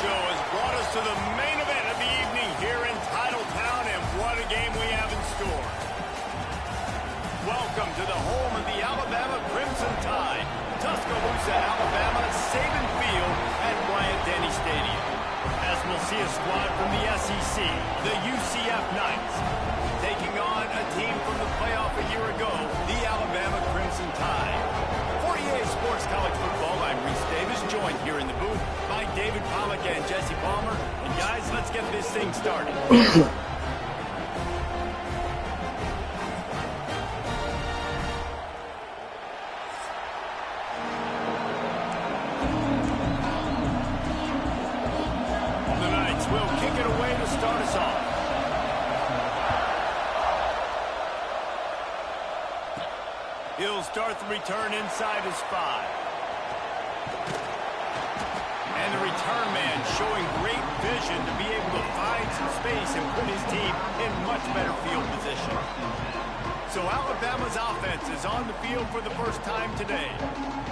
show has brought us to the main event of the evening here in Titletown, and what a game we have in store. Welcome to the home of the Alabama Crimson Tide, Tuscaloosa, Alabama, Saban Field at Bryant-Denny Stadium. As we'll see a squad from the SEC, the UCF Knights, taking on a team from the playoff a year ago, the Alabama Crimson Tide. 48 Sports College Football, I'm Reese Davis, joined here in the booth by David Pollack and Jesse Palmer. And guys, let's get this thing started. The Knights will kick it away to start us off. He'll start the return inside his 5. And the return man showing great vision to be able to find some space and put his team in much better field position. So Alabama's offense is on the field for the first time today.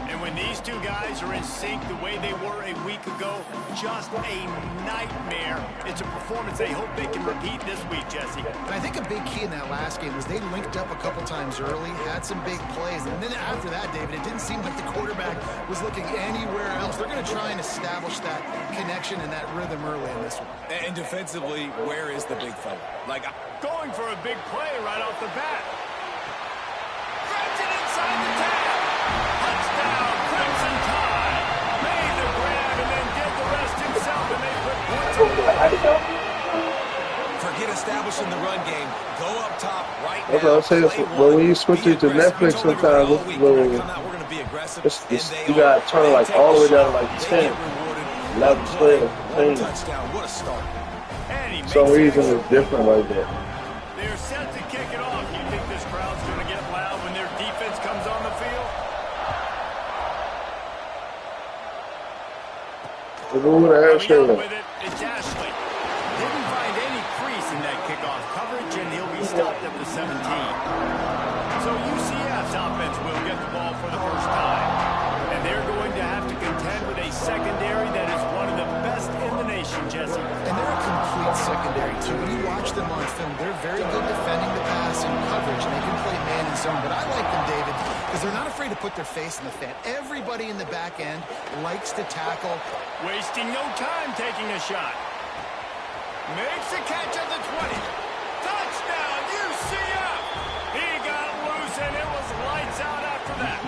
And when these two guys are in sync the way they were a week ago, just a nightmare. It's a performance they hope they can repeat this week, Jesse. And I think a big key in that last game was they linked up a couple times early, had some big plays, and then after that, David, it didn't seem like the quarterback was looking anywhere else. They're going to try and establish that connection and that rhythm early in this one. And defensively, where is the big fella? Like, going for a big play right off the bat. Grabs it inside the tag. Touchdown, Crimson Tide. Made the grab and then did the rest himself, and they put points on the board. Forget establishing the run game. Go up top right That's now. what I'm saying. When you switch it to Netflix, sometimes it's a little. You got to turn it like all the way down to like 10, 11, 12, 13. Touchdown. What a start. For some reason, it's different like that. They're set to kick it off. You think this crowd's going to get loud when their defense comes on the field? Coming out with it is Ashley. Didn't find any crease in that kickoff coverage, and he'll be stopped at the 17. So UCF's offense will get the ball for the first time. And they're going to have to contend with a secondary that is one of the best in the nation, Jesse. And they're a complete secondary, too. When you watch them on film, they're very good defending the pass and coverage, and they can play man and zone. But I like them, David, because they're not afraid to put their face in the fan. Everybody in the back end likes to tackle. Wasting no time taking a shot. Makes a catch at the 20. Touchdown, UCF! He got loose, and it was lights out after that.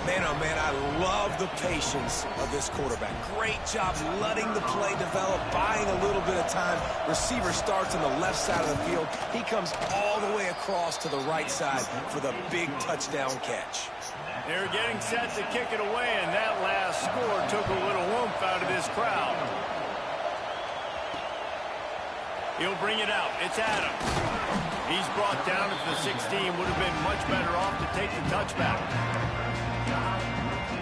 Man, oh man, I love the patience of this quarterback. Great job letting the play develop, buying a little bit of time. Receiver starts on the left side of the field. He comes all the way across to the right side for the big touchdown catch. They're getting set to kick it away, and that last score took a little oomph out of this crowd. He'll bring it out. It's Adams. He's brought down at the 16. Would have been much better off to take the touchback.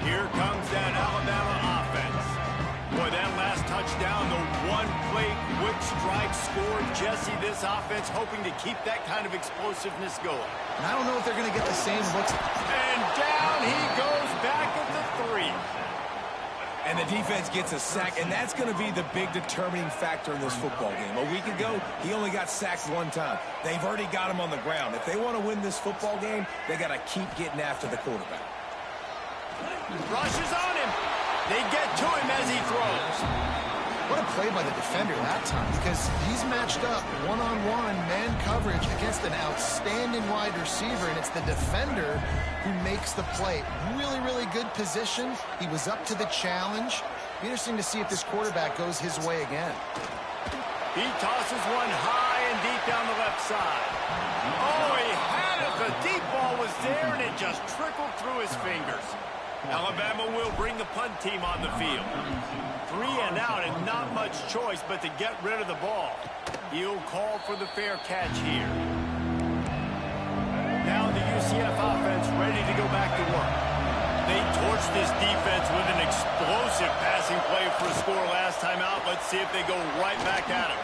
Here comes that Alabama offense. Boy, that last touchdown, the one-play quick strike score. Jesse, this offense hoping to keep that kind of explosiveness going. And I don't know if they're going to get the same looks. And down he goes back at the 3. And the defense gets a sack, and that's going to be the big determining factor in this football game. A week ago, he only got sacked one time. They've already got him on the ground. If they want to win this football game, they got to keep getting after the quarterback. Rushes on him. They get to him as he throws. What a play by the defender that time, because he's matched up one-on-one man coverage against an outstanding wide receiver, and it's the defender who makes the play. Really, really good position. He was up to the challenge. Be interesting to see if this quarterback goes his way again. He tosses one high and deep down the left side. Oh, he had it. The deep ball was there, and it just trickled through his fingers. Alabama will bring the punt team on the field. 3 and out, and not much choice but to get rid of the ball. He'll call for the fair catch here. Now the UCF offense ready to go back to work. They torched this defense with an explosive passing play for a score last time out. Let's see if they go right back at him.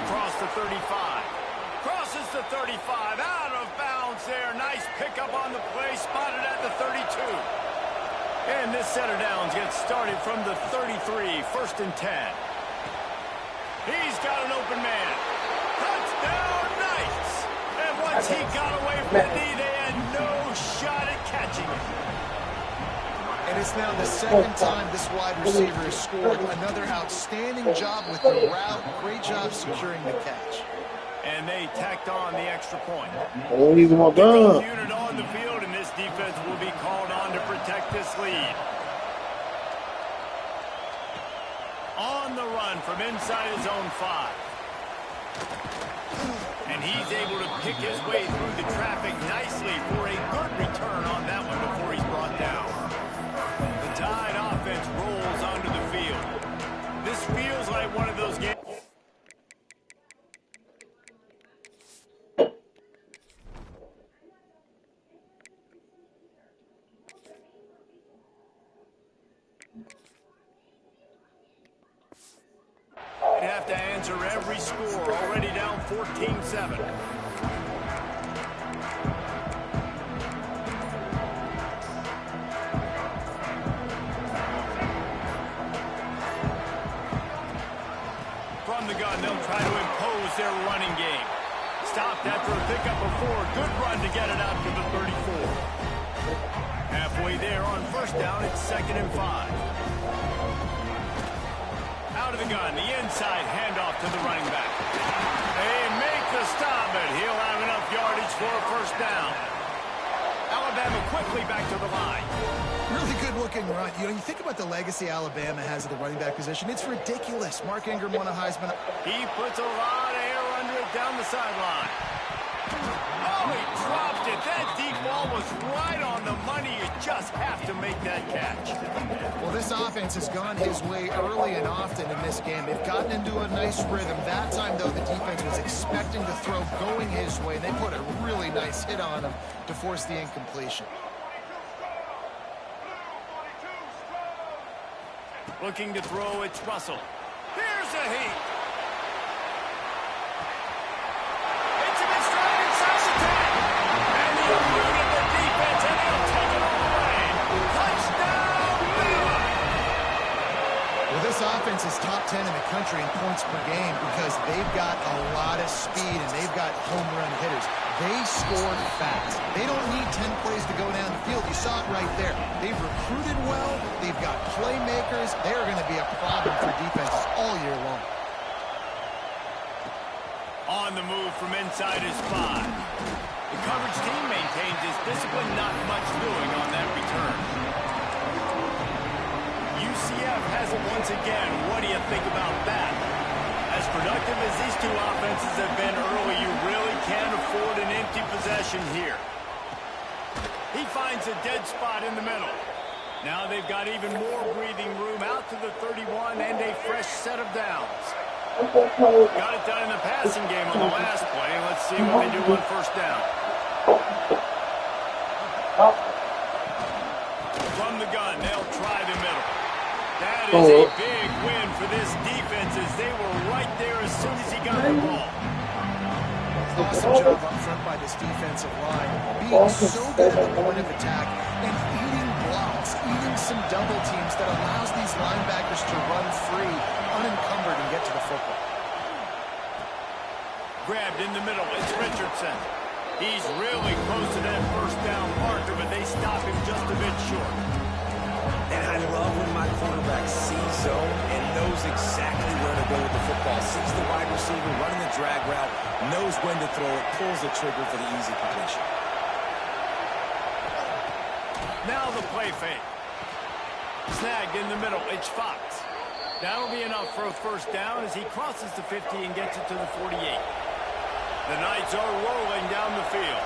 Across the 35. Crosses the 35. Out of bounds there. Nice pickup on the play. Spotted at the 32. And this set of downs gets started from the 33, 1st and 10. He's got an open man. Touchdown, Knights! And once he got away from the knee, they had no shot at catching him. And it's now the second time this wide receiver has scored. Another outstanding job with the route. Great job securing the catch. And they tacked on the extra point. Oh, he's my gun. Unit on the field, and this defense will be called on to protect this lead. On the run from inside his own 5. And he's able to pick his way through the traffic nicely for a good return on that one before he's brought down. The Tide offense rolls onto the field. This feels like one of those games. They have to answer every score, already down 14-7. From the gun, they'll try to impose their running game. Stopped after a pickup of 4. Good run to get it out to the 34. Halfway there on 1st down, it's 2nd and 5. Out of the gun, the inside handoff to the running back. They make the stop, but he'll have enough yardage for a 1st down. Alabama quickly back to the line. Really good-looking run. You know, you think about the legacy Alabama has at the running back position. It's ridiculous. Mark Ingram won a Heisman. He puts a lot of air under it down the sideline. Oh, he dropped it. That deep ball was right on the money. You just have to make that catch. Well, this offense has gone his way early and often in this game. They've gotten into a nice rhythm. That time, though, the defense was expecting the throw going his way. They put a really nice hit on him to force the incompletion. Looking to throw, it's Russell. Here's a heat. It's a straight inside the 10. And the eluded the defense, and he'll take it all away. Touchdown, Bama! Well, this offense is top 10 in the country in points per game because they've got a lot of speed and they've got home run hitters. They scored fast. They don't need 10 plays to go down the field. You saw it right there. They've recruited well. They've got playmakers. They're going to be a problem for defenses all year long. On the move from inside his 5. The coverage team maintains his discipline, not much doing on that return. UCF has it once again. What do you think about that? As productive as these two offenses have been early, you really can't afford an empty possession here. He finds a dead spot in the middle. Now they've got even more breathing room out to the 31 and a fresh set of downs. Got it done in the passing game on the last play. Let's see what they do on 1st down. From the gun, they'll try the middle. That is a big win for this defense as they were right there as soon as he got the ball. Awesome job up front by this defensive line. Being so good at the point of attack and eating blocks, eating some double teams that allows these linebackers to run free, unencumbered, and get to the football. Grabbed in the middle, it's Richardson. He's really close to that 1st down marker, but they stop him just a bit short. And I love when my quarterback sees zone and knows exactly where to go with the football. Sees the wide receiver running the drag route, knows when to throw it, pulls the trigger for the easy completion. Now the play fake. Snagged in the middle, it's Fox. That'll be enough for a 1st down as he crosses the 50 and gets it to the 48. The Knights are rolling down the field.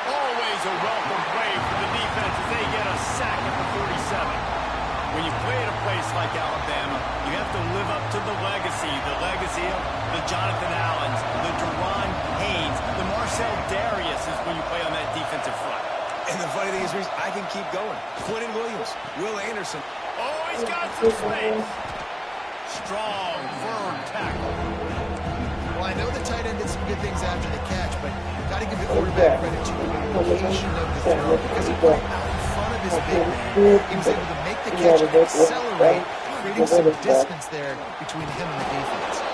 Always a welcome play for the defense as they get a sack at the 47. When you play at a place like Alabama, you have to live up to the legacy of the Jonathan Allens, the Deron Haynes, the Marcel Dariuses when you play on that defensive front. And the funny thing is, Reese, I can keep going. Quentin Williams, Will Anderson. Oh, he's got some space. Strong, firm tackle. Well, I know the tight end did some good things after the catch, but got to give the quarterback credit to the location of the throw because he put it out in front of his big man. He was able to make the catch and accelerate, creating some distance there between him and the defense.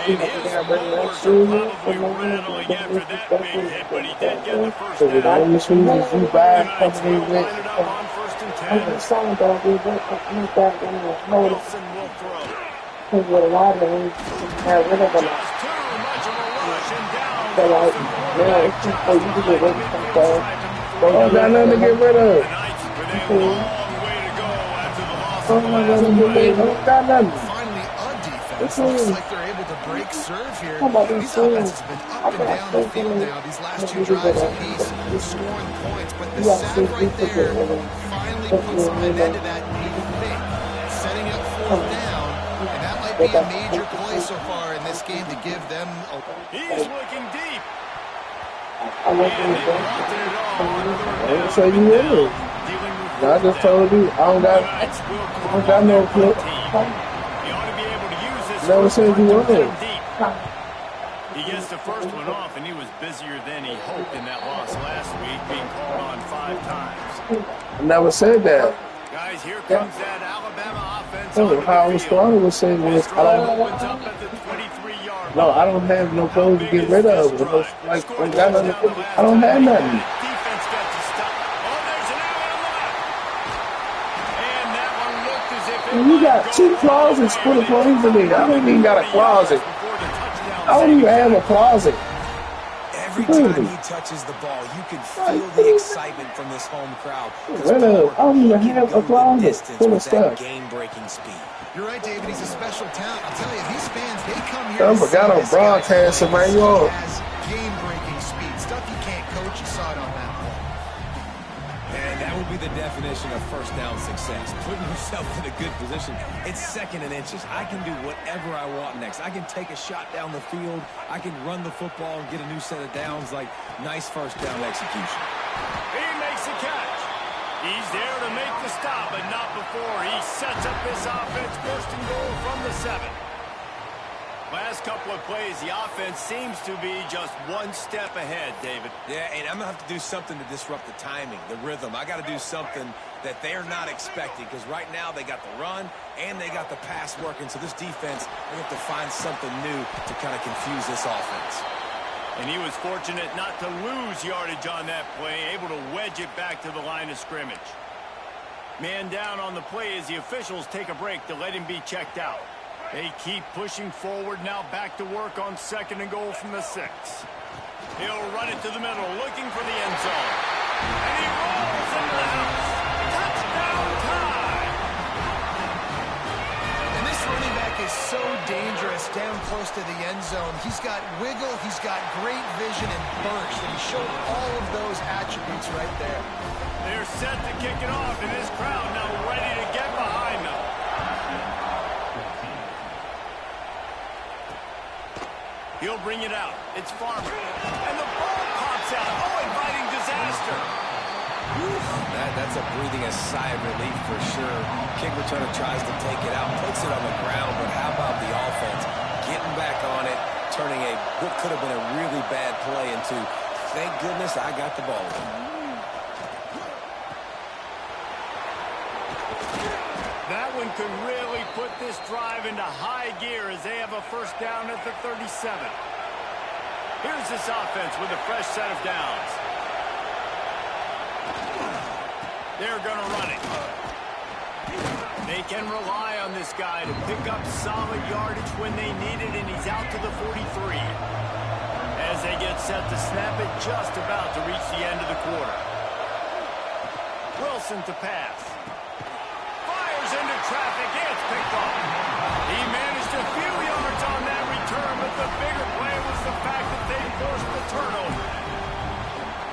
And his molars are probably rattling after that big hit, but he did get the first down. United will line it up on 1st and 10. Wilson will throw. Just too much of a rush and down. Oh, got nothing to get rid of. The Knights with a long way to go after the loss of the last play. Got nothing. Finally, on defense, looks like they're able to break serve here. These offenses have been up and down the field now these last 2 drives apiece, scoring points. But the sack right there finally puts an end to that need to make, setting up 4th down. And that might be a major play so far in this game to give them a... He's looking deep. So you will. I just told you, I don't got no clip. He ought to be able to use this. Never said you would. He gets the first one off, and he was busier than he hoped in that loss last week, being called on 5 times. I never said that. Guys, here comes that Alabama offense. How I was starting was saying was opens up at the 23-yard no, I don't have no clothes to get rid of. Like, I don't have nothing. Defense got to stop. Oh, there's an alley on the left. And that one looked as if it You got 2 closets full of clothes in there. I don't even got a closet. I don't even have a closet. Every time he touches the ball, you can feel the excitement from this home crowd. I don't even have a closet full of stuff. Game-breaking speed. You're right, David. He's a special talent. I'll tell you, these fans, they come here I to see forgot on this guy broadcast, man. play. You all. He has game-breaking speed. Stuff you can't coach. You saw it on that play. And that will be the definition of first down success. Putting yourself in a good position. It's 2nd and inches. I can do whatever I want next. I can take a shot down the field. I can run the football and get a new set of downs. Like, nice first down execution. He makes the catch. He's there to make the stop, but not before he sets up this offense. 1st and goal from the 7. Last couple of plays, the offense seems to be just one step ahead, David. Yeah, and I'm going to have to do something to disrupt the timing, the rhythm. I got to do something that they're not expecting, because right now they got the run and they got the pass working. So this defense, they have to find something new to kind of confuse this offense. And he was fortunate not to lose yardage on that play, able to wedge it back to the line of scrimmage. Man down on the play as the officials take a break to let him be checked out. They keep pushing forward, now back to work on 2nd and goal from the 6. He'll run it to the middle, looking for the end zone. And he rolls into the house. Touchdown time! And this running back is so dangerous down close to the end zone. He's got wiggle, he's got great vision and burst, and he showed all of those attributes right there. They're set to kick it off, and this crowd now ready to get behind them. He'll bring it out. It's Farmer. And the ball pops out. Oh, inviting disaster. That's a breathing a sigh of relief for sure. Kick returner tries to take it out, puts it on the ground, but how about the offense getting back on it, turning what could have been a really bad play into, thank goodness I got the ball. That one could really put this drive into high gear as they have a first down at the 37. Here's this offense with a fresh set of downs. They're going to run it. They can rely on this guy to pick up solid yardage when they need it, and he's out to the 43. As they get set to snap it, just about to reach the end of the quarter. Wilson to pass. Into traffic, it's picked off. He managed a few yards on that return, but the bigger play was the fact that they forced the turnover.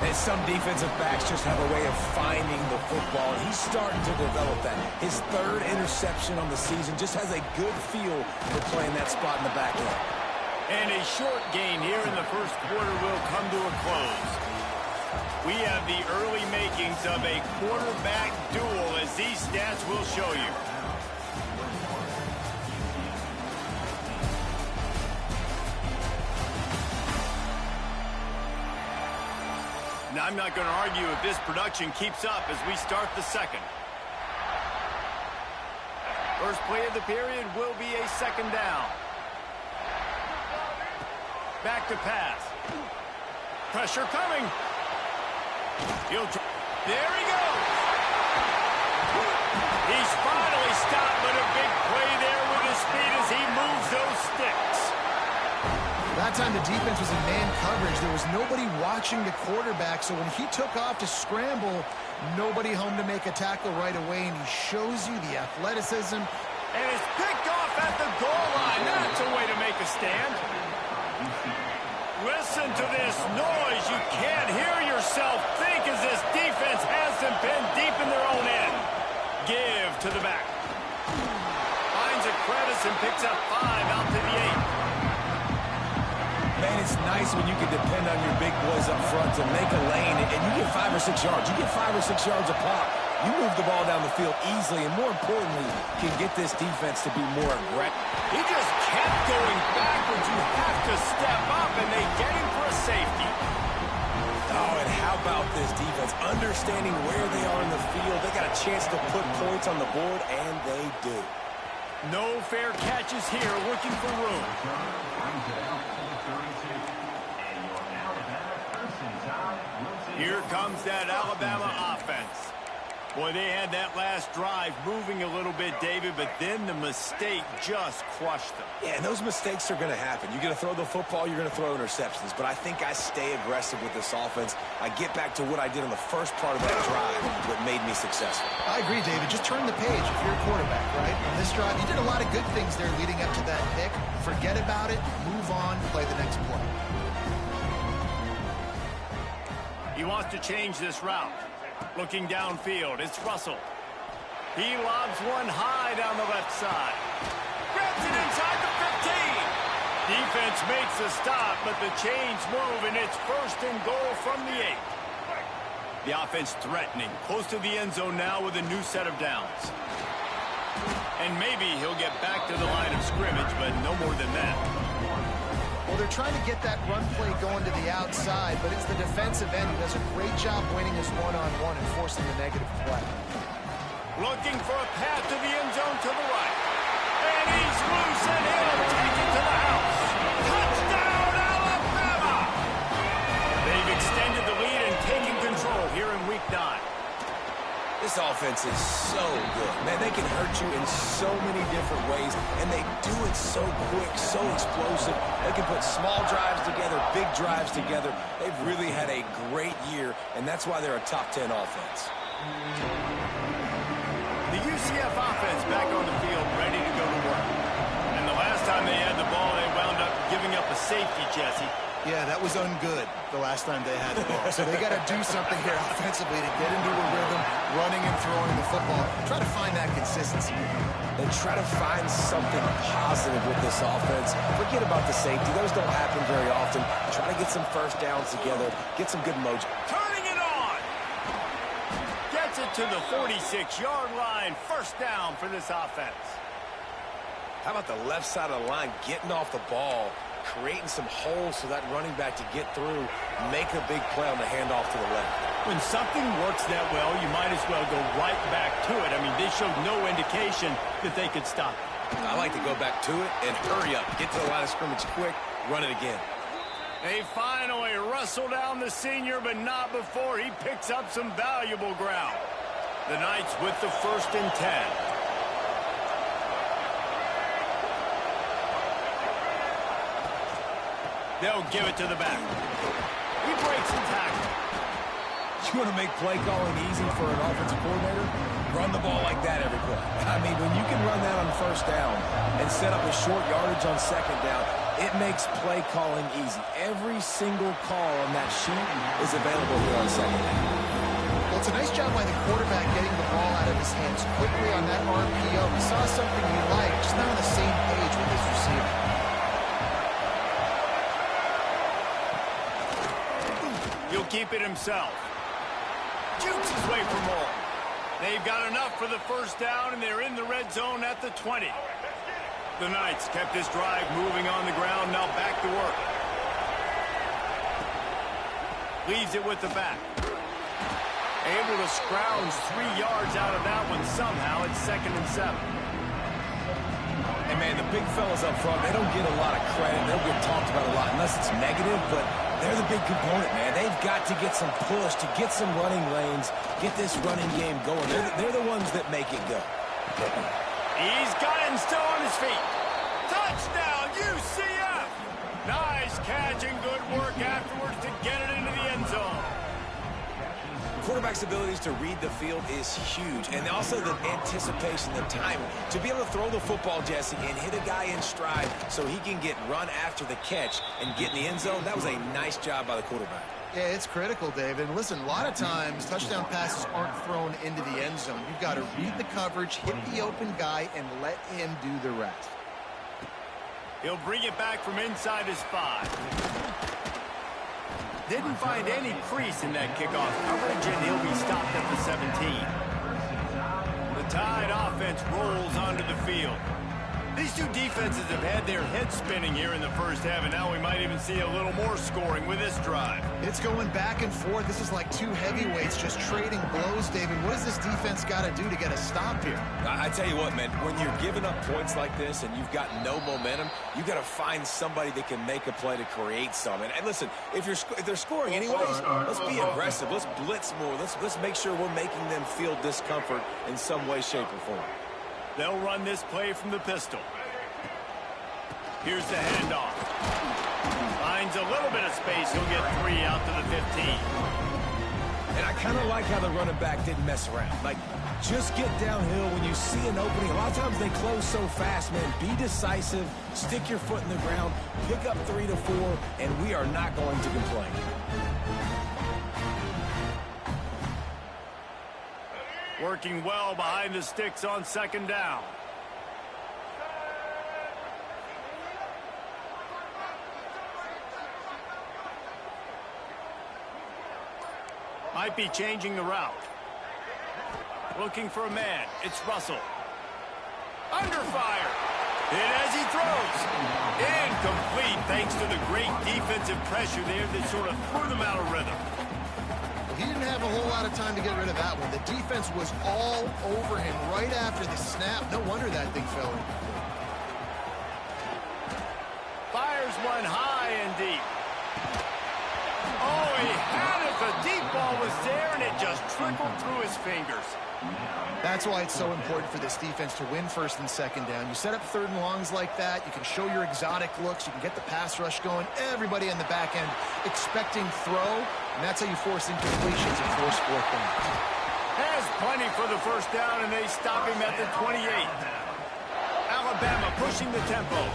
And some defensive backs just have a way of finding the football, and he's starting to develop that. His 3rd interception on the season, just has a good feel for playing that spot in the back end. And a short gain here in the first quarter will come to a close. We have the early makings of a quarterback duel, as these stats will show you. and I'm not going to argue if this production keeps up as we start the second. First play of the period will be a second down. Back to pass. Pressure coming. There he goes. He's finally stopped, but a big play there with his speed as he moves those sticks. That time the defense was in man coverage. There was nobody watching the quarterback, so when he took off to scramble, nobody home to make a tackle right away, and he shows you the athleticism. And it's picked off at the goal line. That's a way to make a stand. Listen to this noise. You can't hear yourself think as this defense has them pinned deep in their own end. Give to the back. Finds a crevice and picks up 5 out to the 8. Man, it's nice when you can depend on your big boys up front to make a lane, and you get 5 or 6 yards. You get 5 or 6 yards a pop. You move the ball down the field easily, and more importantly, can get this defense to be more aggressive. He just kept going backwards. You have to step up, and they get him for a safety. Oh, and how about this defense? Understanding where they are in the field. They got a chance to put points on the board, and they do. No fair catches here, looking for room. Here comes that Alabama offense. Boy, they had that last drive moving a little bit, David, but then the mistake just crushed them. Yeah, and those mistakes are going to happen. You're going to throw the football, you're going to throw interceptions, but I think I stay aggressive with this offense. I get back to what I did on the first part of that drive that made me successful. I agree, David. Just turn the page if you're a quarterback, right? On this drive, you did a lot of good things there leading up to that pick. Forget about it, move on, play the next play. He wants to change this route. Looking downfield, it's Russell. He lobs one high down the left side. Grabs it inside the 15. Defense makes a stop, but the chains move, and it's 1st and goal from the 8. The offense threatening, close to the end zone now with a new set of downs. And maybe he'll get back to the line of scrimmage, but no more than that. Well, they're trying to get that run play going to the outside, but it's the defensive end who does a great job winning his one-on-one and forcing the negative play. Looking for a path to the end zone to the right. And he's loose, and he'll take it to the house. Touchdown, Alabama! They've extended the lead and taken control here in Week 9. This offense is so good. Man, they can hurt you in so many different ways, and they do it so quick, so explosive. They can put small drives together, big drives together. They've really had a great year, and that's why they're a top 10 offense. The UCF offense back on the field, ready to go to work. And the last time they had the ball, they wound up giving up a safety, Jesse. Yeah, that was ungood the last time they had the ball. So they got to do something here offensively to get into a rhythm, running and throwing the football. Try to find that consistency. And try to find something positive with this offense. Forget about the safety. Those don't happen very often. Try to get some first downs together, get some good mojo. Turning it on! Gets it to the 46-yard line. 1st down for this offense. How about the left side of the line getting off the ball, creating some holes for that running back to get through, make a big play on the handoff to the left. When something works that well, you might as well go right back to it. I mean, they showed no indication that they could stop it. I like to go back to it and hurry up. Get to the line of scrimmage quick, run it again. They finally wrestle down the senior, but not before he picks up some valuable ground. The Knights with the 1st and 10. They'll give it to the back. He breaks the tackle. You want to make play calling easy for an offensive coordinator? Run the ball like that every play. I mean, when you can run that on 1st down and set up a short yardage on 2nd down, it makes play calling easy. Every single call on that sheet is available here on 2nd down. Well, it's a nice job by the quarterback getting the ball out of his hands quickly on that RPO. He saw something he liked, just not on the same page with his receiver. He'll keep it himself. Jukes his way for more. They've got enough for the 1st down, and they're in the red zone at the 20. The Knights kept this drive moving on the ground, now back to work. Leaves it with the back. Able to scrounge 3 yards out of that one somehow. It's 2nd and 7. Hey, man, the big fellas up front, they don't get a lot of credit. They don't get talked about a lot unless it's negative, but they're the big component, man. They've got to get some push, to get some running lanes, get this running game going. They're the ones that make it go. He's got it and still on his feet. Touchdown, UCF! Nice catch and good work afterwards to get it into the end zone. Quarterback's abilities to read the field is huge, and also the anticipation, the time to be able to throw the football, Jesse, and hit a guy in stride so he can get run after the catch and get in the end zone. That was a nice job by the quarterback. Yeah, it's critical, Dave. And listen, a lot of times touchdown passes aren't thrown into the end zone. You've got to read the coverage, hit the open guy, and let him do the rest. He'll bring it back from inside his 5. Didn't find any crease in that kickoff coverage, and he'll be stopped at the 17. The Tide offense rolls onto the field. These two defenses have had their heads spinning here in the first half, and now we might even see a little more scoring with this drive. It's going back and forth. This is like two heavyweights just trading blows, David. What does this defense got to do to get a stop here? I tell you what, man, when you're giving up points like this and you've got no momentum, you got to find somebody that can make a play to create some. And listen, if they're scoring anyways, let's be aggressive. Let's blitz more. Let's make sure we're making them feel discomfort in some way, shape, or form. They'll run this play from the pistol. Here's the handoff. Finds a little bit of space. He'll get 3 out to the 15. And I kind of like how the running back didn't mess around. Like, just get downhill when you see an opening. A lot of times they close so fast, man. Be decisive. Stick your foot in the ground. Pick up 3 to 4, and we are not going to complain. Working well behind the sticks on 2nd down. Might be changing the route. Looking for a man. It's Russell. Under fire. Hit as he throws. Incomplete thanks to the great defensive pressure there that sort of threw them out of rhythm. He didn't have a whole lot of time to get rid of that one. The defense was all over him right after the snap. No wonder that thing fell in. Fires one high and deep. Oh, he had it. The deep ball was there, and it just trickled through his fingers. That's why it's so important for this defense to win 1st and 2nd down. You set up 3rd and longs like that. You can show your exotic looks. You can get the pass rush going. Everybody in the back end expecting throw, and that's how you force incompletions and force 4th down. Has plenty for the 1st down, and they stop him at the 28. Alabama pushing the tempo.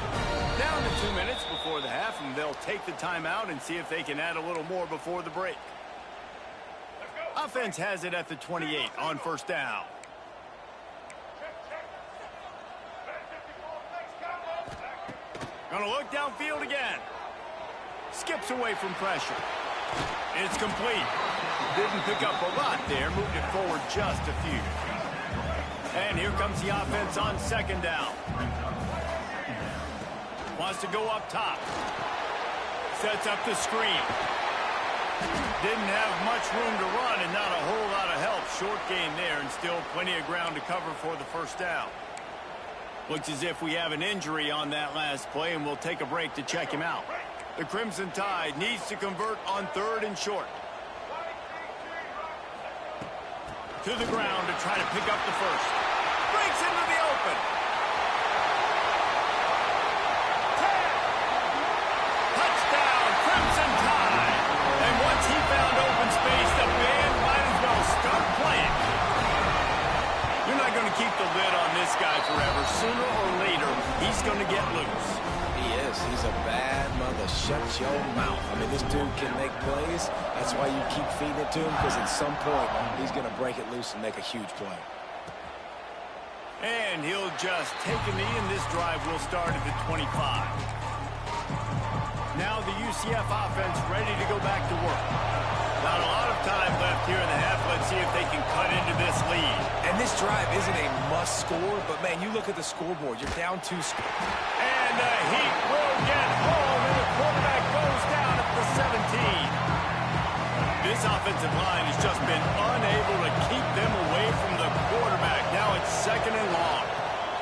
Down to 2 minutes before the half, and they'll take the timeout and see if they can add a little more before the break. Offense has it at the 28 on 1st down. Gonna look downfield again. Skips away from pressure. It's complete. Didn't pick up a lot there. Moved it forward just a few. And here comes the offense on 2nd down. Wants to go up top. Sets up the screen. Didn't have much room to run and not a whole lot of help. Short gain there and still plenty of ground to cover for the 1st down. Looks as if we have an injury on that last play, and we'll take a break to check him out. The Crimson Tide needs to convert on 3rd and short. To the ground to try to pick up the 1st. Breaks into the open. 10. Touchdown, Crimson Tide. And once he found open space, the band might as well start playing. You're not going to keep the lid on this guy forever. Sooner or later, he's going to get loose. He is. He's a bad mother. Shut your mouth. I mean, this dude can make plays. That's why you keep feeding it to him, because at some point, he's going to break it loose and make a huge play. And he'll just take a knee, and this drive will start at the 25. Now the UCF offense ready to go back to work. Not a lot of time left here in the half. Let's see if they can cut into this lead. And this drive isn't a must score, but, man, you look at the scoreboard. You're down 2 scores. And the Heat will get home, and the quarterback goes down at the 17. This offensive line has just been unable to keep them away from the quarterback. Now it's 2nd and long.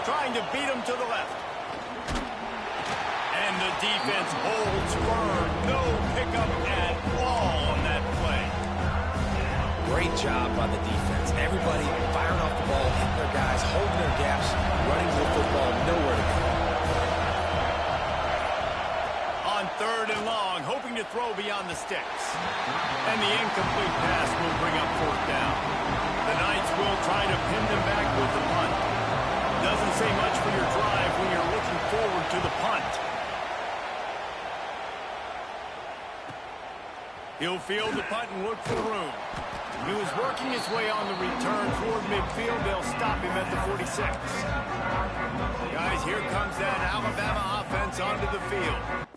Trying to beat him to the left. And the defense holds firm. No pickup at all on that play. Great job by the defense. Everybody firing off the ball, hitting their guys, holding their gaps, running the football, nowhere to go. On 3rd and long, hoping to throw beyond the sticks. And the incomplete pass will bring up 4th down. The Knights will try to pin them back with the punt. Doesn't say much for your drive when you're looking forward to the punt. He'll field the punt and look for room. He was working his way on the return toward midfield. They'll stop him at the 46. Guys, here comes that Alabama offense onto the field.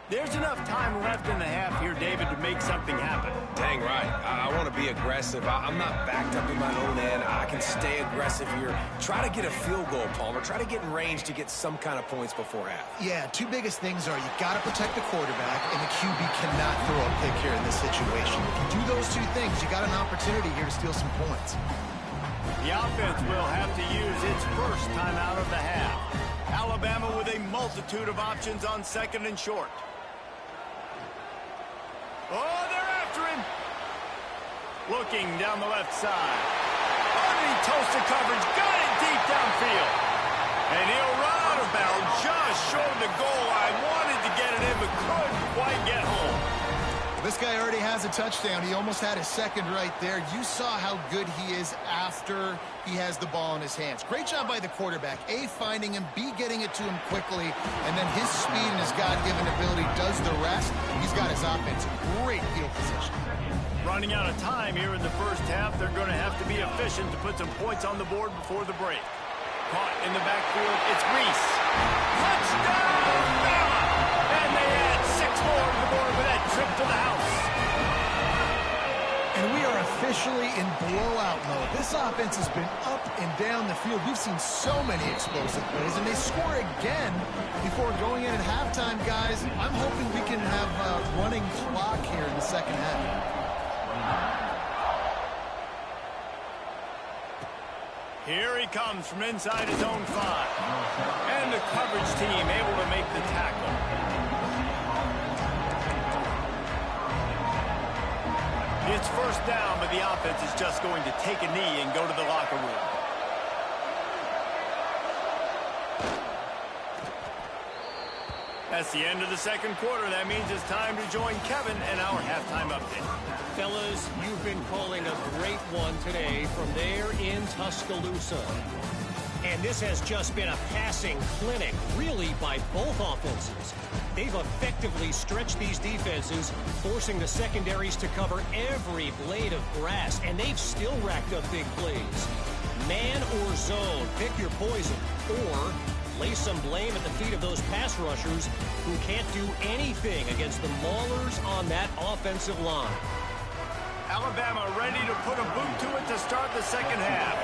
There's enough time left in the half here, David, to make something happen. Dang right. I want to be aggressive. I'm not backed up in my own end. I can stay aggressive here. Try to get a field goal, Palmer. Try to get in range to get some kind of points before half. Yeah, 2 biggest things are you got to protect the quarterback, and the QB cannot throw a pick here in this situation. If you do those 2 things, you got an opportunity here to steal some points. The offense will have to use its first time out of the half. Alabama with a multitude of options on 2nd and short. Oh, they're after him. Looking down the left side. Underneath toasted coverage. Got it deep downfield. And he'll run out of bounds just short of the goal line. Wanted to get it in, but couldn't quite get home. This guy already has a touchdown. He almost had his 2nd right there. You saw how good he is after he has the ball in his hands. Great job by the quarterback. A, finding him. B, getting it to him quickly. And then his speed and his God-given ability does the rest. He's got his offense in great field position. Running out of time here in the first half. They're going to have to be efficient to put some points on the board before the break. Caught in the backfield. It's Reese. Touchdown, Bama! And they add 6 more to the board with that trip to the house. And we are officially in blowout mode. This offense has been up and down the field. We've seen so many explosive plays, and they score again before going in at halftime, guys. I'm hoping we can have a running clock here in the 2nd half. Here he comes from inside his own 5. And the coverage team able to make the tackle. It's 1st down, but the offense is just going to take a knee and go to the locker room. That's the end of the 2nd quarter. That means it's time to join Kevin and our halftime update. Fellas, you've been calling a great one today from there in Tuscaloosa. And this has just been a passing clinic, really, by both offenses. They've effectively stretched these defenses, forcing the secondaries to cover every blade of grass, and they've still racked up big plays. Man or zone, pick your poison, or lay some blame at the feet of those pass rushers who can't do anything against the maulers on that offensive line. Alabama ready to put a boot to it to start the 2nd half.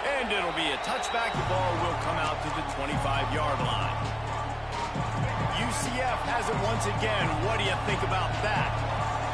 And it'll be a touchback. The ball will come out to the 25-yard line. UCF has it once again. What do you think about that?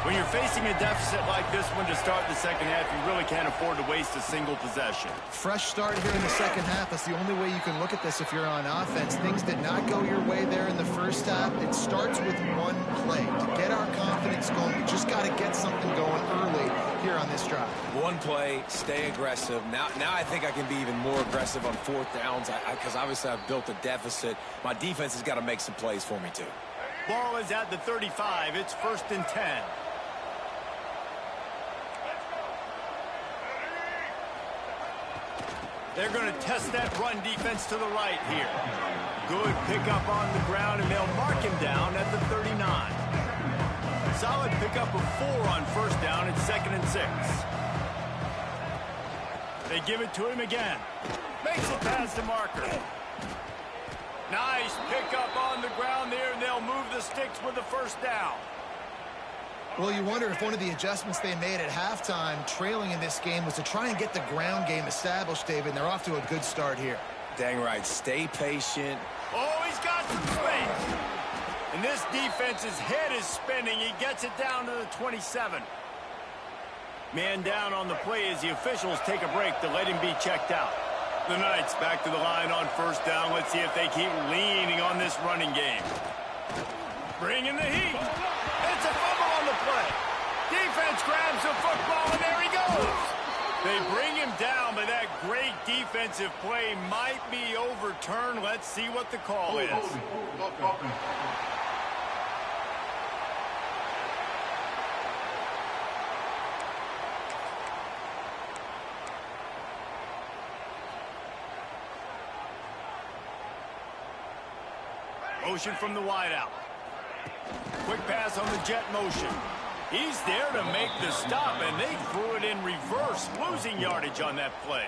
When you're facing a deficit like this one to start the second half, you really can't afford to waste a single possession. Fresh start here in the second half. That's the only way you can look at this if you're on offense. Things did not go your way there in the first half. It starts with one play. To get our confidence going, we just got to get something going early here on this drive. One play, stay aggressive. Now I think I can be even more aggressive on fourth downs because obviously I've built a deficit. My defense has got to make some plays for me too. Ball is at the 35. It's 1st and 10. They're going to test that run defense to the right here. Good pickup on the ground, and they'll mark him down at the 39. Solid pickup of 4 on first down. It's 2nd and 6. They give it to him again. Makes it past the marker. Nice pickup on the ground there, and they'll move the sticks with the first down. Well, you wonder if one of the adjustments they made at halftime, trailing in this game, was to try and get the ground game established, David, and they're off to a good start here. Dang right. Stay patient. Oh, he's got some space. And this defense's head is spinning. He gets it down to the 27. Man down on the play as the officials take a break to let him be checked out. The Knights back to the line on first down. Let's see if they keep leaning on this running game. Bring in the heat. It's a fumble on the play. Defense grabs the football, and there he goes. They bring him down, but that great defensive play might be overturned. Let's see what the call is. Motion from the wideout. Quick pass on the jet motion. He's there to make the stop, and they threw it in reverse, losing yardage on that play.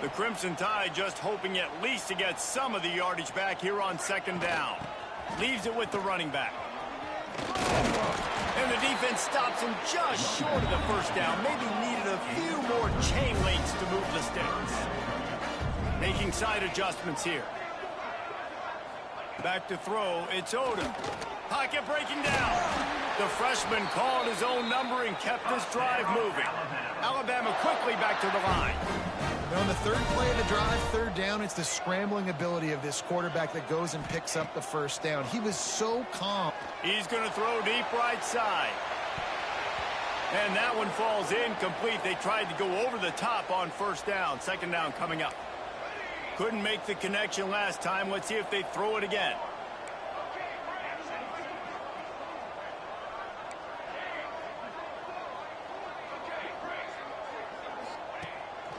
The Crimson Tide just hoping at least to get some of the yardage back here on 2nd down. Leaves it with the running back. And the defense stops him just short of the first down. Maybe needed a few more chain links to move the sticks. Making side adjustments here. Back to throw, it's Odom. Pocket breaking down. The freshman called his own number and kept this drive moving. Alabama quickly back to the line. Now on the third play of the drive, 3rd down, it's the scrambling ability of this quarterback that goes and picks up the first down. He was so calm. He's going to throw deep right side. And that one falls incomplete. They tried to go over the top on first down. 2nd down coming up. Couldn't make the connection last time. Let's see if they throw it again.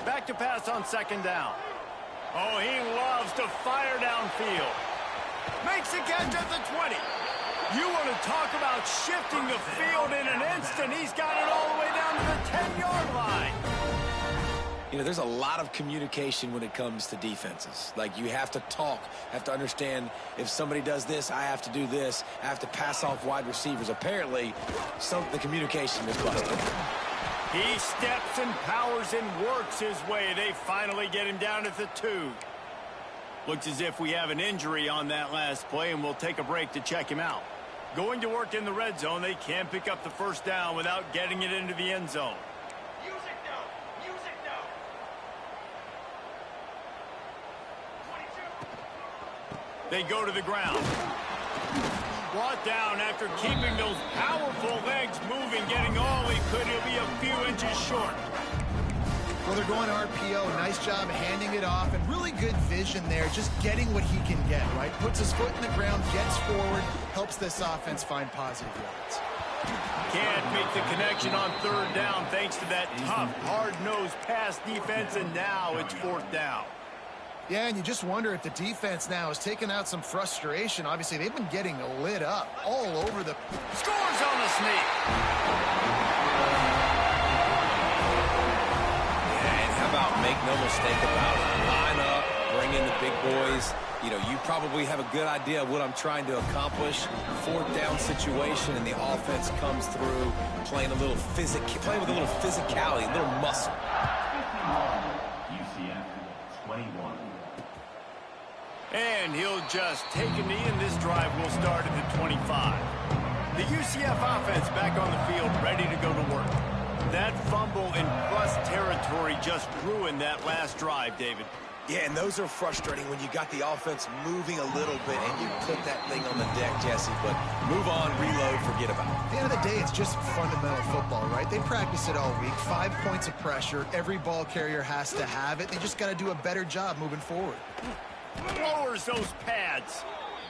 Back to pass on 2nd down. Oh, he loves to fire downfield. Makes the catch at the 20. You want to talk about shifting the field in an instant. He's got it all the way down to the 10-yard line. You know, there's a lot of communication when it comes to defenses. Like, you have to talk, have to understand if somebody does this, I have to do this. I have to pass off wide receivers. Apparently, the communication is busted. He steps and powers and works his way. They finally get him down at the 2. Looks as if we have an injury on that last play, and we'll take a break to check him out. Going to work in the red zone, they can't pick up the first down without getting it into the end zone. They go to the ground. Brought down after keeping those powerful legs moving, getting all he could. He'll be a few inches short. Well, they're going RPO. Nice job handing it off, and really good vision there, just getting what he can get, right? Puts his foot in the ground, gets forward, helps this offense find positive yards. Can't make the connection on 3rd down thanks to that tough, hard-nosed pass defense, and now it's 4th down. Yeah, and you just wonder if the defense now has taken out some frustration. Obviously, they've been getting lit up all over the... Scores on the sneak. And how about make no mistake about it? Line up, bring in the big boys. You know, you probably have a good idea of what I'm trying to accomplish. 4th down situation, and the offense comes through playing with a little physicality, a little muscle. And he'll just take a knee, and this drive will start at the 25. The UCF offense back on the field, ready to go to work. That fumble in plus territory just ruined that last drive, David. Yeah, and those are frustrating when you got the offense moving a little bit and you put that thing on the deck, Jesse. But move on, reload, forget about it. At the end of the day, it's just fundamental football, right? They practice it all week. 5 points of pressure. Every ball carrier has to have it. They just got to do a better job moving forward. Lowers those pads.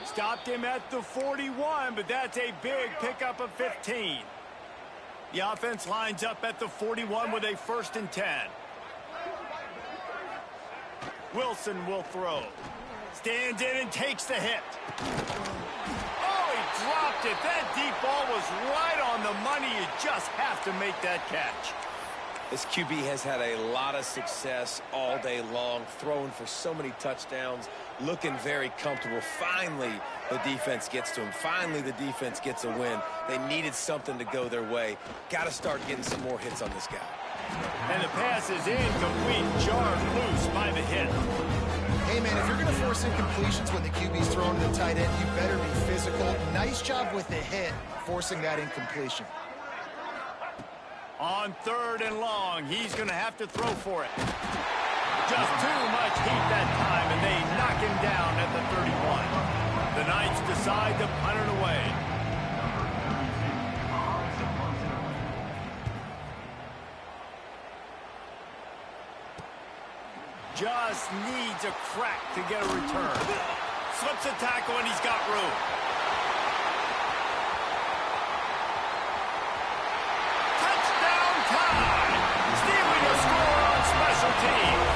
Stopped him at the 41, but that's a big pickup of 15. The offense lines up at the 41 with a 1st and 10. Wilson will throw. Stands in and takes the hit. Oh, he dropped it. That deep ball was right on the money. You just have to make that catch. This QB has had a lot of success all day long, throwing for so many touchdowns, looking very comfortable. Finally, the defense gets to him. Finally, the defense gets a win. They needed something to go their way. Got to start getting some more hits on this guy. And the pass is incomplete, jarred loose by the hit. Hey, man, if you're going to force incompletions when the QB's throwing to the tight end, you better be physical. Nice job with the hit, forcing that incompletion. On 3rd and long, he's going to have to throw for it. Just too much heat that time, and they knock him down at the 31. The Knights decide to punt it away. Just needs a crack to get a return. Slips a tackle, and he's got room. Touchdown time! Stealing a score on special teams.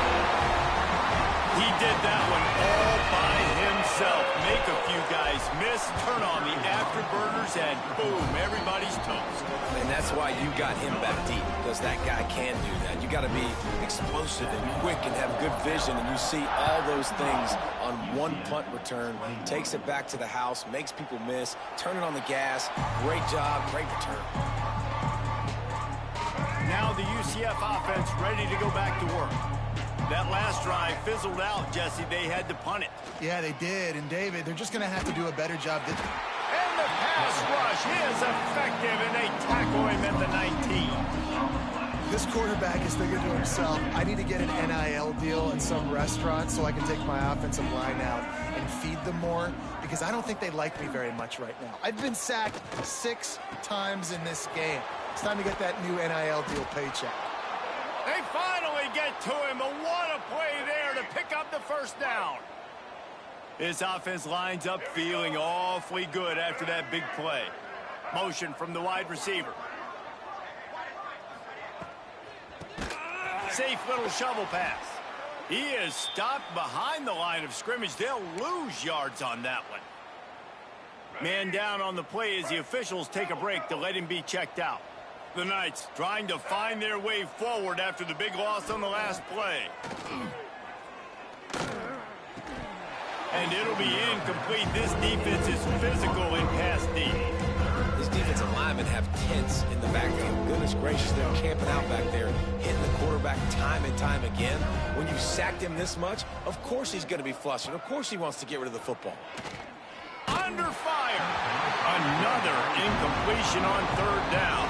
He did that one all by himself. Make a few guys miss, turn on the afterburners, and boom, everybody's toast. And that's why you got him back deep, because that guy can do that. You got to be explosive and quick and have good vision, and you see all those things on one punt return. Takes it back to the house, makes people miss, turning on the gas. Great job, great return. Now the UCF offense ready to go back to work. That last drive fizzled out, Jesse. They had to punt it. Yeah, they did. And, David, they're just going to have to do a better job. And the pass rush is effective, and they tackle him at the 19. This quarterback is thinking to himself, I need to get an NIL deal at some restaurant so I can take my offensive line out and feed them more, because I don't think they like me very much right now. I've been sacked 6 times in this game. It's time to get that new NIL deal paycheck. They finally get to him, but what a play there to pick up the 1st down. This offense lines up feeling awfully good after that big play. Motion from the wide receiver. Safe little shovel pass. He is stopped behind the line of scrimmage. They'll lose yards on that one. Man down on the play as the officials take a break to let him be checked out. The Knights trying to find their way forward after the big loss on the last play. And it'll be incomplete. This defense is physical in pass D. These defensive linemen have tents in the backfield. Goodness gracious, they're camping out back there, hitting the quarterback time and time again. When you sacked him this much, of course he's going to be flustered. Of course he wants to get rid of the football. Under fire. Another incompletion on 3rd down.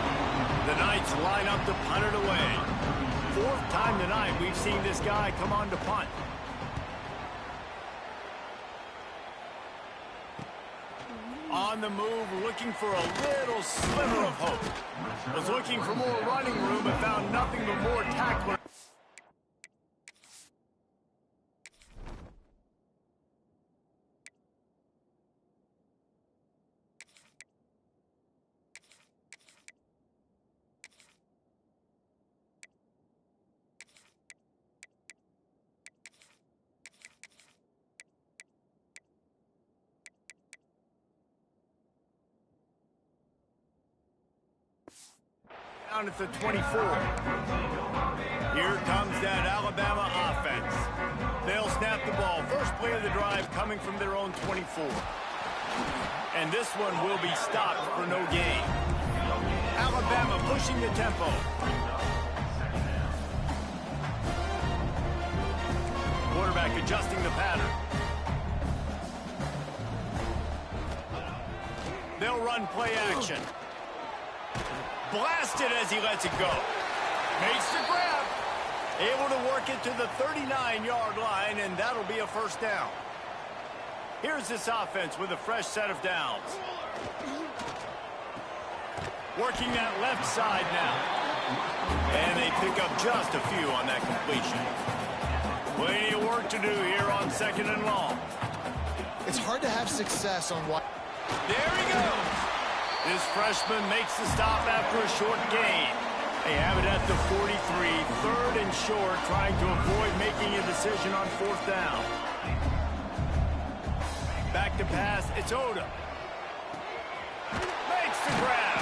The Knights line up to punt it away. 4th time tonight we've seen this guy come on to punt. On the move, looking for a little sliver of hope. Was looking for more running room, but found nothing but more tackler. Down at the 24. Here comes that Alabama offense. They'll snap the ball. First play of the drive coming from their own 24. And this one will be stopped for no gain. Alabama pushing the tempo. Quarterback adjusting the pattern. They'll run play action. Blasted as he lets it go. Makes the grab. Able to work it to the 39-yard line, and that'll be a first down. Here's this offense with a fresh set of downs. Working that left side now. And they pick up just a few on that completion. Plenty of work to do here on 2nd and long. It's hard to have success on what... There he goes. This freshman makes the stop after a short gain. They have it at the 43, 3rd and short, trying to avoid making a decision on 4th down. Back to pass, it's Odom. Makes the grab.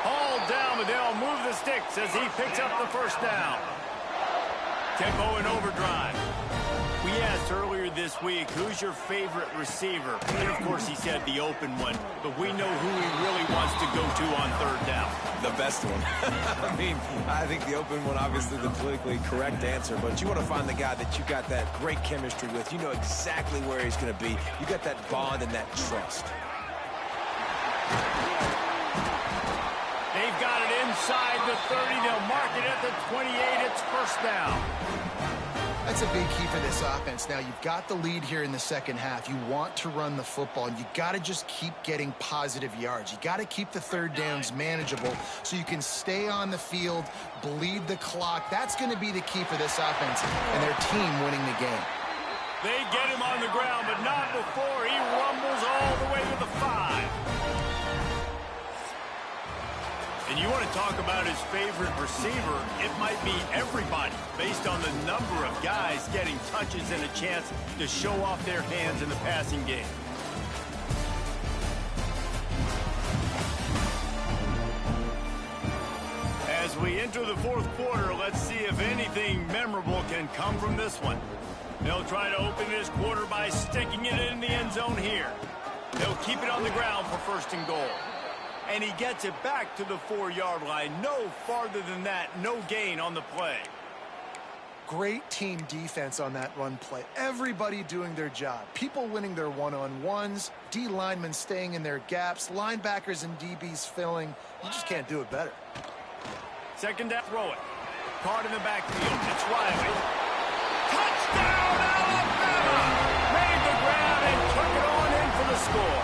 Hauled down, but they'll move the sticks as he picks up the first down. Tempo and overdrive. We asked earlier this week, who's your favorite receiver? And, of course, he said the open one. But we know who he really wants to go to on 3rd down. The best one. I mean, I think the open one, obviously the politically correct answer. But you want to find the guy that you got that great chemistry with. You know exactly where he's going to be. You got that bond and that trust. They've got it inside the 30. They'll mark it at the 28. It's first down. That's a big key for this offense. Now, you've got the lead here in the second half. You want to run the football, and you got to just keep getting positive yards. You got to keep the 3rd downs manageable so you can stay on the field, bleed the clock. That's going to be the key for this offense and their team winning the game. They get him on the ground, but not before he rumbles all the way to the 5. And you want to talk about his favorite receiver, it might be everybody, based on the number of guys getting touches and a chance to show off their hands in the passing game. As we enter the 4th quarter, let's see if anything memorable can come from this one. They'll try to open this quarter by sticking it in the end zone here. They'll keep it on the ground for 1st and goal. And he gets it back to the 4-yard line. No farther than that, no gain on the play. Great team defense on that run play. Everybody doing their job. People winning their one-on-ones, D linemen staying in their gaps, linebackers and DBs filling. You just can't do it better. 2nd down, throw it. Caught in the backfield. It's Riley. Touchdown, Alabama! Made the grab and took it on in for the score.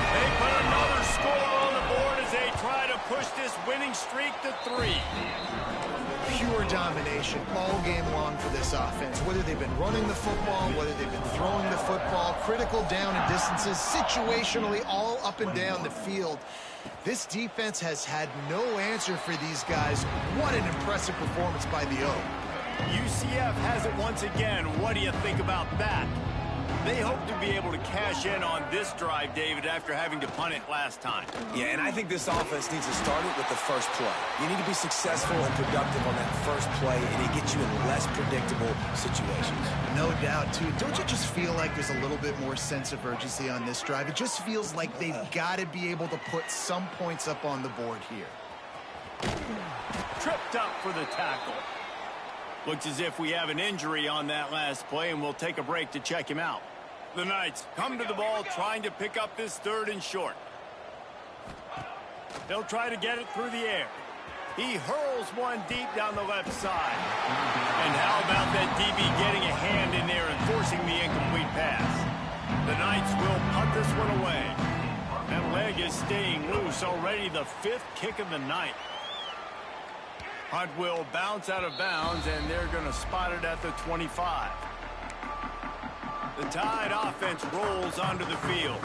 They put another score on the board as they try to push this winning streak to 3. Pure domination all game long for this offense. Whether they've been running the football, whether they've been throwing the football, critical down and distances, situationally all up and down the field. This defense has had no answer for these guys. What an impressive performance by the O. UCF has it once again. What do you think about that? They hope to be able to cash in on this drive, David, after having to punt it last time. Yeah, and I think this offense needs to start it with the first play. You need to be successful and productive on that first play, and it gets you in less predictable situations. No doubt, too. Don't you just feel like there's a little bit more sense of urgency on this drive? It just feels like they've got to be able to put some points up on the board here. Tripped up for the tackle. Looks as if we have an injury on that last play, and we'll take a break to check him out. The Knights come to the ball trying to pick up this 3rd and short. They'll try to get it through the air. He hurls one deep down the left side. And how about that DB getting a hand in there and forcing the incomplete pass? The Knights will punt this one away. That leg is staying loose, already the 5th kick of the night. Hunt will bounce out of bounds, and they're going to spot it at the 25. The Tide offense rolls onto the field.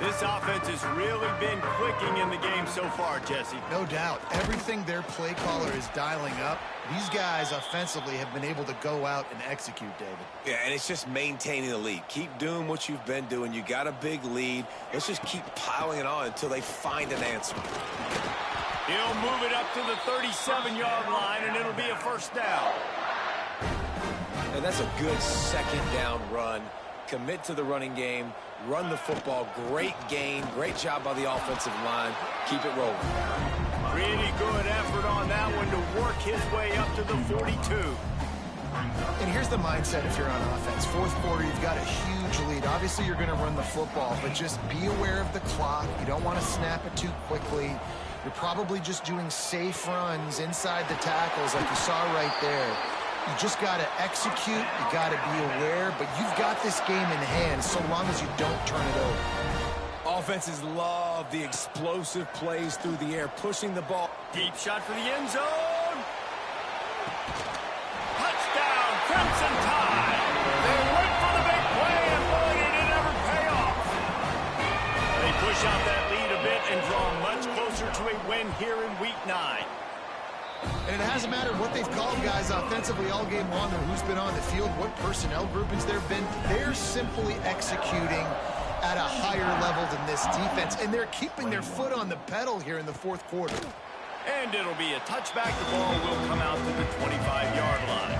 This offense has really been clicking in the game so far, Jesse. No doubt. Everything their play caller is dialing up, these guys offensively have been able to go out and execute, David. Yeah, and it's just maintaining the lead. Keep doing what you've been doing. You got a big lead. Let's just keep piling it on until they find an answer. He'll move it up to the 37-yard line, and it'll be a first down. And that's a good 2nd down run. Commit to the running game. Run the football. Great gain. Great job by the offensive line. Keep it rolling. Pretty good effort on that one to work his way up to the 42. And here's the mindset if you're on offense. Fourth quarter, you've got a huge lead. Obviously, you're going to run the football, but just be aware of the clock. You don't want to snap it too quickly. You're probably just doing safe runs inside the tackles like you saw right there. You just got to execute. You got to be aware, but you've got this game in hand so long as you don't turn it over. Offenses love the explosive plays through the air, pushing the ball. Deep shot for the end zone. Touchdown, Crimson Tide. They went for the big play, and boy, did it ever pay off. They push out that lead a bit and draw much closer to a win here in Week 9. And it hasn't mattered what they've called guys offensively all game long or who's been on the field, what personnel groupings there have been. They're simply executing at a higher level than this defense, and they're keeping their foot on the pedal here in the fourth quarter. And it'll be a touchback. The ball will come out to the 25-yard line.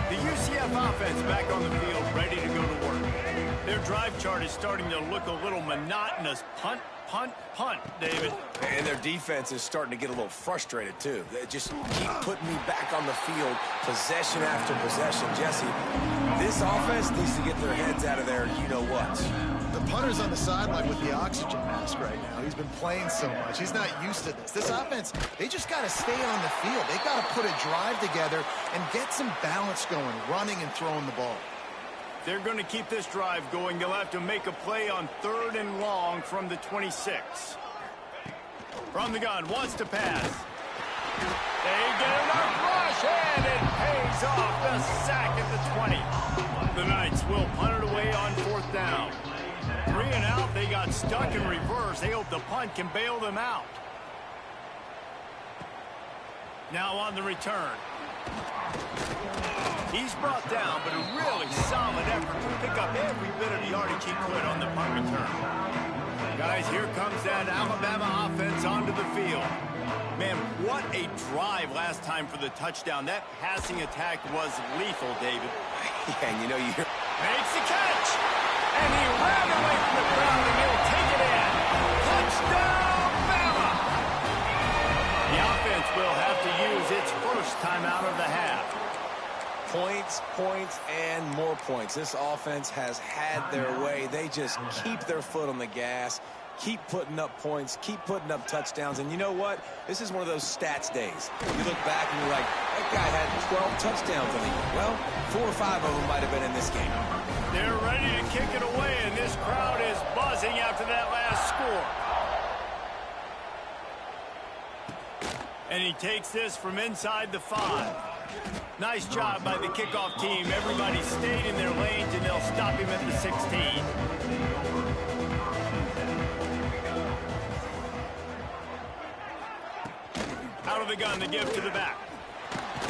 The UCF offense back on the field, ready to go to work. Their drive chart is starting to look a little monotonous. Punt, punt, punt, David. And their defense is starting to get a little frustrated, too. They just keep putting me back on the field, possession after possession. Jesse, this offense needs to get their heads out of there, you-know-what. The punter's on the sideline with the oxygen mask right now. He's been playing so much. He's not used to this. This offense, they just got to stay on the field. They got to put a drive together and get some balance going, running and throwing the ball. They're going to keep this drive going. They'll have to make a play on 3rd and long from the 26. From the gun, wants to pass. They get enough rush, and it pays off. The sack at the 20. The Knights will punt it away on 4th down. 3 and out, they got stuck in reverse. They hope the punt can bail them out. Now on the return. He's brought down, but a really solid effort to pick up every bit of yardage he could on the punt return. Guys, here comes that Alabama offense onto the field. Man, what a drive last time for the touchdown. That passing attack was lethal, David. Yeah, and you know, makes the catch. And he ran away from the crowd, and he'll take it in. Touchdown, Bama! The offense will have to use its first time out of the half. Points, points, and more points. This offense has had their way. They just keep their foot on the gas, keep putting up points, keep putting up touchdowns. And you know what? This is one of those stats days. You look back and you're like, that guy had 12 touchdowns on him. Well, 4 or 5 of them might have been in this game. They're ready to kick it away, and this crowd is buzzing after that last score. And he takes this from inside the 5. Nice job by the kickoff team. Everybody stayed in their lanes, and they'll stop him at the 16. Out of the gun, the give to the back.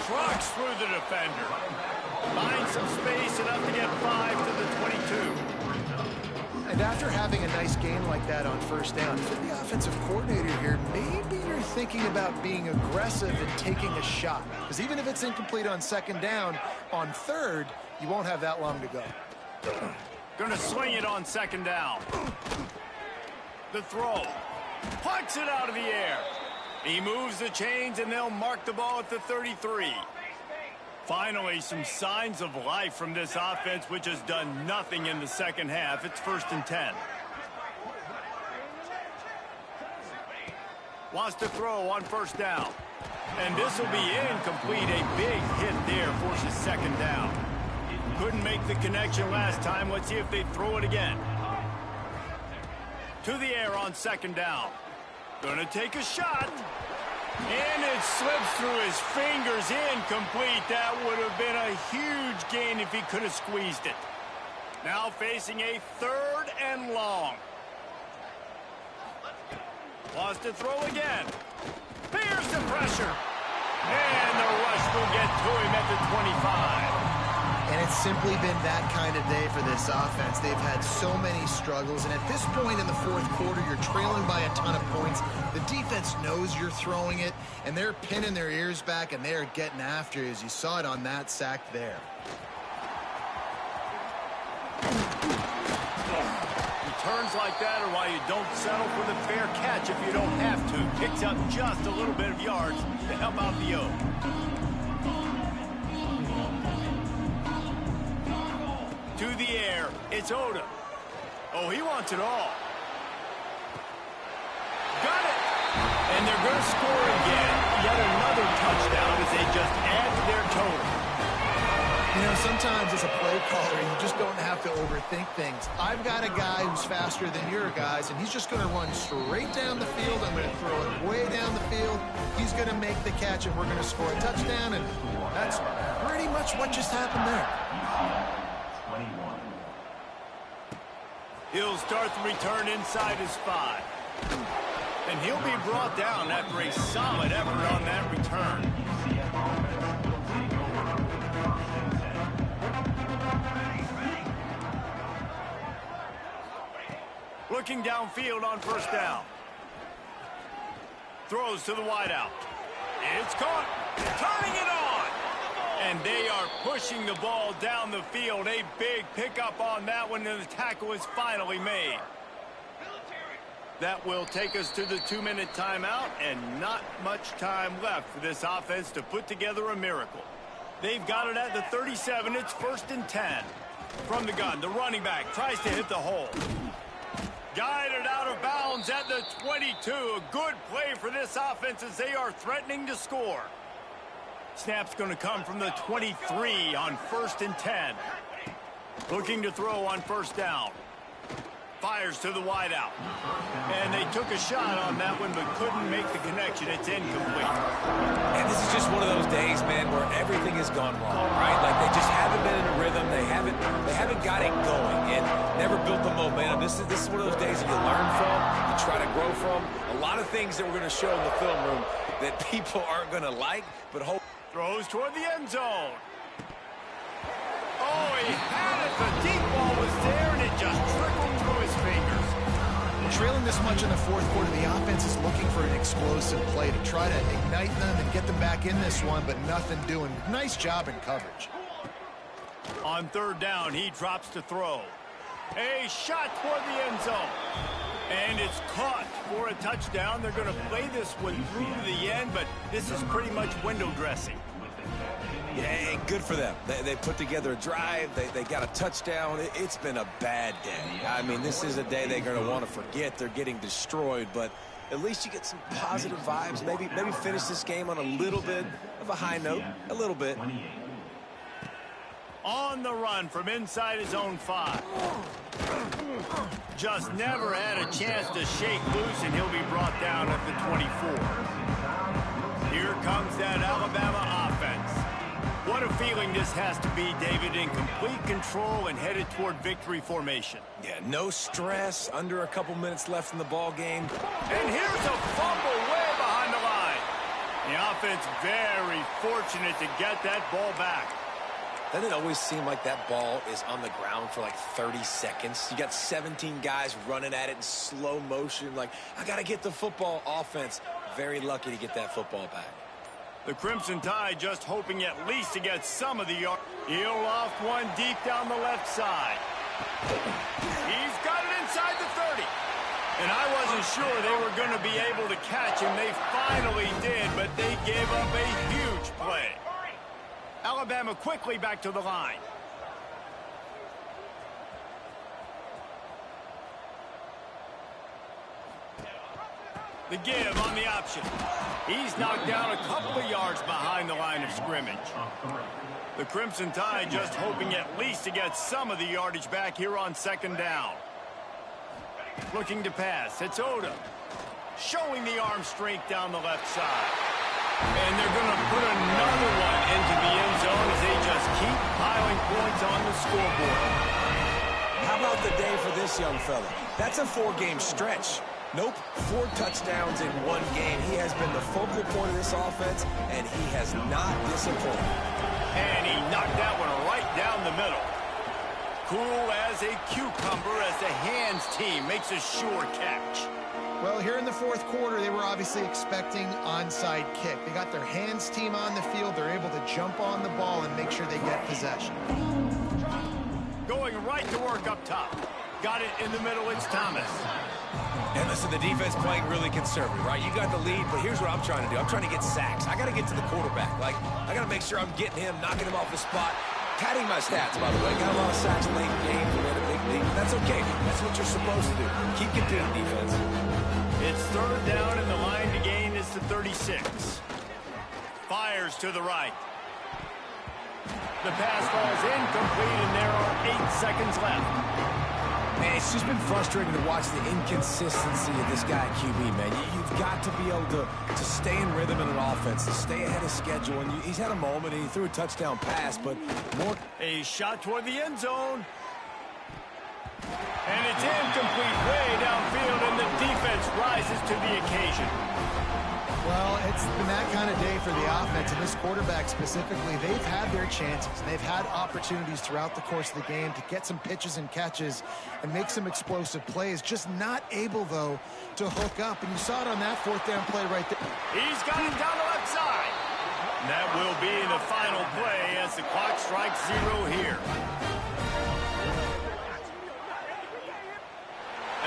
Trucks through the defender. Finds some space, enough to get 5 to the 22. And after having a nice game like that on 1st down, for the offensive coordinator here, maybe you're thinking about being aggressive and taking a shot. Because even if it's incomplete on 2nd down, on 3rd, you won't have that long to go. Gonna swing it on 2nd down. The throw. Punts it out of the air. He moves the chains, and they'll mark the ball at the 33. Finally, some signs of life from this offense, which has done nothing in the 2nd half. It's 1st and 10. Wants to throw on 1st down. And this will be incomplete. A big hit there forces 2nd down. Couldn't make the connection last time. Let's see if they throw it again. To the air on 2nd down. Gonna take a shot. And it slips through his fingers, incomplete. That would have been a huge gain if he could have squeezed it. Now facing a 3rd and long. Wants to throw again. Fears the pressure. And the rush will get to him at the 25. And it's simply been that kind of day for this offense. They've had so many struggles, and at this point in the 4th quarter, you're trailing by a ton of points. The defense knows you're throwing it, and they're pinning their ears back, and they're getting after you, as you saw it on that sack there. Returns like that are why you don't settle for the fair catch if you don't have to. Picks up just a little bit of yards to help out the O. to the air. It's Odom. Oh, he wants it all. Got it. And they're going to score again. Yet another touchdown as they just add to their total. You know, sometimes as a play caller, you just don't have to overthink things. I've got a guy who's faster than your guys, and he's just going to run straight down the field. I'm going to throw it way down the field. He's going to make the catch, and we're going to score a touchdown, and that's pretty much what just happened there. He'll start the return inside his 5. And he'll be brought down after a solid effort on that return. Looking downfield on first down. Throws to the wideout. It's caught. Turning it on. And they are pushing the ball down the field. A big pickup on that one, and the tackle is finally made. That will take us to the 2-minute timeout, and not much time left for this offense to put together a miracle. They've got it at the 37. It's 1st and 10. From the gun, the running back tries to hit the hole. Guided out of bounds at the 22. A good play for this offense as they are threatening to score. Snap's going to come from the 23 on 1st and 10. Looking to throw on first down. Fires to the wideout. And they took a shot on that one but couldn't make the connection. It's incomplete. And this is just one of those days, man, where everything has gone wrong, right? Like they just haven't been in a rhythm. They haven't got it going and never built the momentum. This is one of those days that you learn from, you try to grow from. A lot of things that we're going to show in the film room that people aren't going to like, but hope. Throws toward the end zone. Oh, he had it. The deep ball was there, and it just trickled through his fingers. Well, trailing this much in the fourth quarter, the offense is looking for an explosive play to try to ignite them and get them back in this one, but nothing doing. Nice job in coverage. On third down, he drops to throw. A shot toward the end zone. And it's caught for a touchdown. They're going to play this one through to the end, but this is pretty much window dressing. Yeah, good for them. They put together a drive. They got a touchdown. It's been a bad day. I mean, this is a day they're going to want to forget. They're getting destroyed, but at least you get some positive vibes. Maybe finish this game on a little bit of a high note. A little bit. On the run from inside his own 5. Just never had a chance to shake loose, and he'll be brought down at the 24. Here comes that Alabama offense. What a feeling this has to be, David, in complete control and headed toward victory formation. Yeah, no stress, under a couple minutes left in the ball game. And here's a fumble way behind the line. The offense very fortunate to get that ball back. Doesn't it always seem like that ball is on the ground for like 30 seconds? You got 17 guys running at it in slow motion. Like, I got to get the football. Offense, very lucky to get that football back. The Crimson Tide just hoping at least to get some of the yard. He'll loft one deep down the left side. He's got it inside the 30. And I wasn't sure they were going to be able to catch him. They finally did, but they gave up a huge play. Alabama quickly back to the line. The give on the option. He's knocked down a couple of yards behind the line of scrimmage. The Crimson Tide just hoping at least to get some of the yardage back here on second down. Looking to pass. It's Odom. Showing the arm strength down the left side. And they're going to put another one into the end zone as they just keep piling points on the scoreboard. How about the day for this young fella? That's a 4-game stretch. Nope, 4 touchdowns in 1 game. He has been the focal point of this offense, and he has not disappointed. And he knocked that one right down the middle. Cool as a cucumber as the hands team makes a sure catch. Well, here in the fourth quarter, they were obviously expecting onside kick. They got their hands team on the field. They're able to jump on the ball and make sure they get possession. Going right to work up top. Got it in the middle. It's Thomas. And listen, the defense playing really conservative, right? You got the lead, but here's what I'm trying to do. I'm trying to get sacks. I got to get to the quarterback. Like, I got to make sure I'm getting him, knocking him off the spot, padding my stats, by the way. Got a lot of sacks late in games. We had a big lead. That's okay. That's what you're supposed to do. Keep competing defense. It's third down, and the line to gain is to 36. Fires to the right. The pass falls incomplete, and there are 8 seconds left. Man, it's just been frustrating to watch the inconsistency of this guy at QB, man. You've got to be able to stay in rhythm in an offense, to stay ahead of schedule. And he's had a moment, and he threw a touchdown pass, but more... A shot toward the end zone. And it's incomplete way downfield, and the defense rises to the occasion. Well, it's been that kind of day for the offense, and this quarterback specifically. They've had their chances. They've had opportunities throughout the course of the game to get some pitches and catches and make some explosive plays. Just not able, though, to hook up. And you saw it on that fourth down play right there. He's got it down the left side. That will be the final play as the clock strikes 0 here.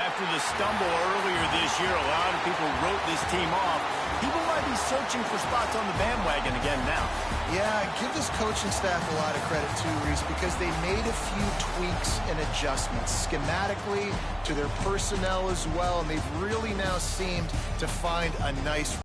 After the stumble earlier this year, a lot of people wrote this team off. People might be searching for spots on the bandwagon again now. Yeah, give this coaching staff a lot of credit too, Reese, because they made a few tweaks and adjustments schematically to their personnel as well, and they've really now seemed to find a nice